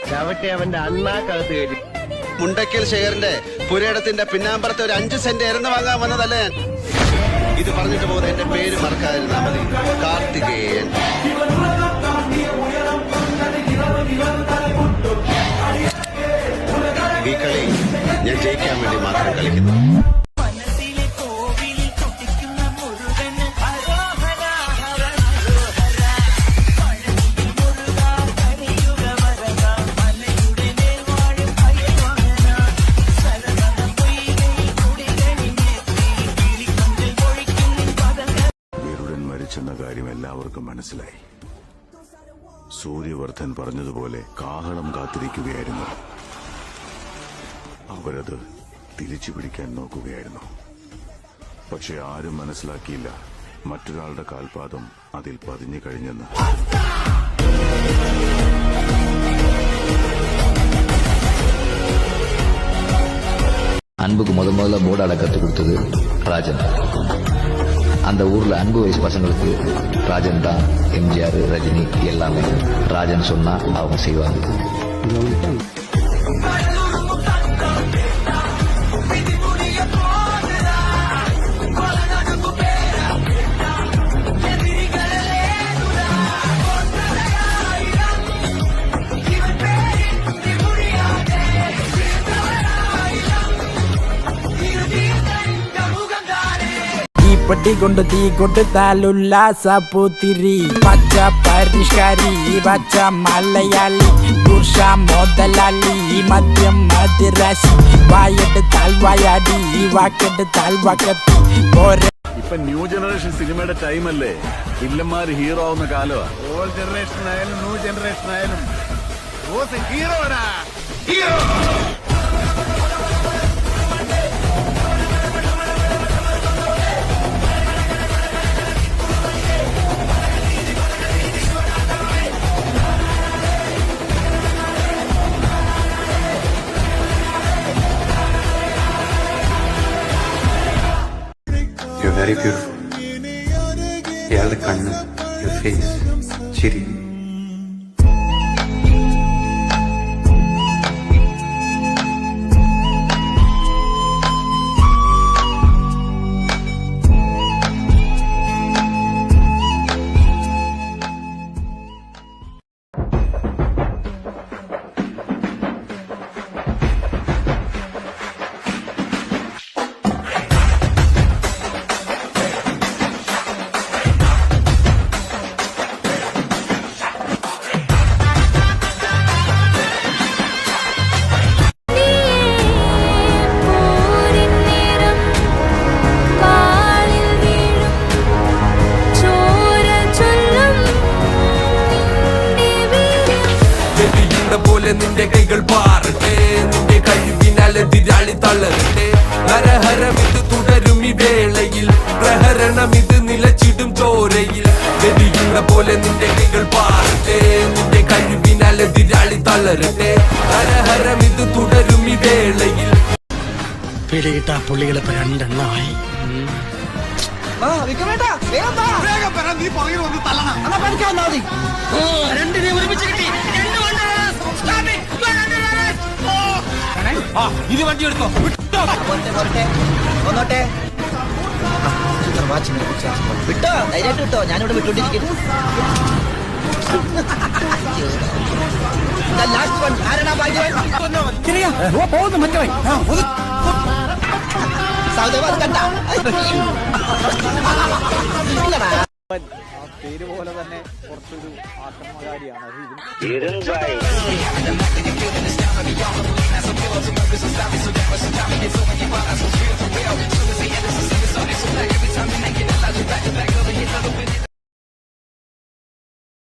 ചവിട്ടി അവന്റെ അണ്ണാക്കകത്ത് കയറ്റി. മുണ്ടക്കൽ ശേഖരന്റെ പുരയിടത്തിന്റെ പിന്നാമ്പറത്തെ ഒരു 5 സെന്റ് ഇറന്ന് വാങ്ങാൻ വന്നതല്ലേ ഞാൻ. ഇത് പറഞ്ഞിട്ട് പോകുന്നത് എന്റെ പേര് മറക്കാതിരുന്നാ മതി. കാർത്തികേയൻ. ഈ കളി ഞാൻ ജയിക്കാൻ വേണ്ടി മാത്രം കളിക്കുന്നു. മരിച്ചെന്ന കാര്യം എല്ലാവർക്കും മനസ്സിലായി. സൂര്യവർദ്ധൻ പറഞ്ഞതുപോലെ കാഹളം കാത്തിരിക്കുകയായിരുന്നു. അവരത് തിരിച്ചു പിടിക്കാൻ നോക്കുകയായിരുന്നു. പക്ഷെ ആരും മനസ്സിലാക്കിയില്ല മറ്റൊരാളുടെ കാൽപാദം അതിൽ പതിഞ്ഞു കഴിഞ്ഞെന്ന്. அன்புக்கு முதல்ல போர்டாட கற்றுக் கொடுத்தது ராஜன். அந்த ஊர்ல அன்பு வயசு பசங்களுக்கு ராஜன் தான் எம்ஜிஆர், ரஜினி எல்லாமே. ராஜன் சொன்னா அவங்க செய்வாங்க. പട്ടി കൊണ്ട് തീ കൊടുത്താൽ ഉല്ലാസപുത്തിരി. പച്ച പരിഷ്കാരി, പച്ച മലയാളി, പുരുഷ മുതലാളി, മദ്യം മതിരാശി. വായെടുത്താൽ വായാടി, വാക്കെടുത്താൽ വാക്കത്തി. ഇപ്പൊ ന്യൂ ജനറേഷൻ സിനിമയുടെ ടൈമല്ലേ. വില്ലന്മാര് ഹീറോ ആവുന്ന കാലമാണ്. ഓൾഡ് ജനറേഷൻ ആയാലും ന്യൂ ജനറേഷൻ ആയാലും ഹീറോടാ ഹീറോ. You're very beautiful. ഇയാളുടെ കണ്ണ്, your face, ചിരി. നിന്റെ കൈകൾ പാറട്ടെ, നിന്റെ കഴിവിനാലെതിരാളി തളരട്ടെ. നരഹരമിത് തുടരും ഈ വേളയിൽ, പ്രഹരണമിത് നിലച്ചിടും ചോരയിൽ. വെടിയുന്ന പോലെ നിന്റെ കൈകൾ പാറട്ടെ, നിന്റെ കഴിവിനാലെതിരാളി തളരട്ടെ. നരഹരമിത് തുടരും ഈ വേളയിൽ. പിടികിട്ട പുള്ളികളെ 2 എണ്ണമായി. രണ്ടിനെ ഒരുമിച്ച് കിട്ടി. ഇത് വണ്ടി എടുത്തോ. വിട്ടോ, ധൈര്യമായിട്ട് വിട്ടോ. ഞാനിവിടെ വിട്ടോണ്ടിരിക്കുന്നു. ലാസ്റ്റ് വൺ ആരാണ് ഭാഗ്യവൻ? പോകുന്നു മറ്റവൻ. സൗദേവ അത് കണ്ട പേര് പോലെ തന്നെ കുറച്ചൊരു ആക്രമണകാരിയാണ്.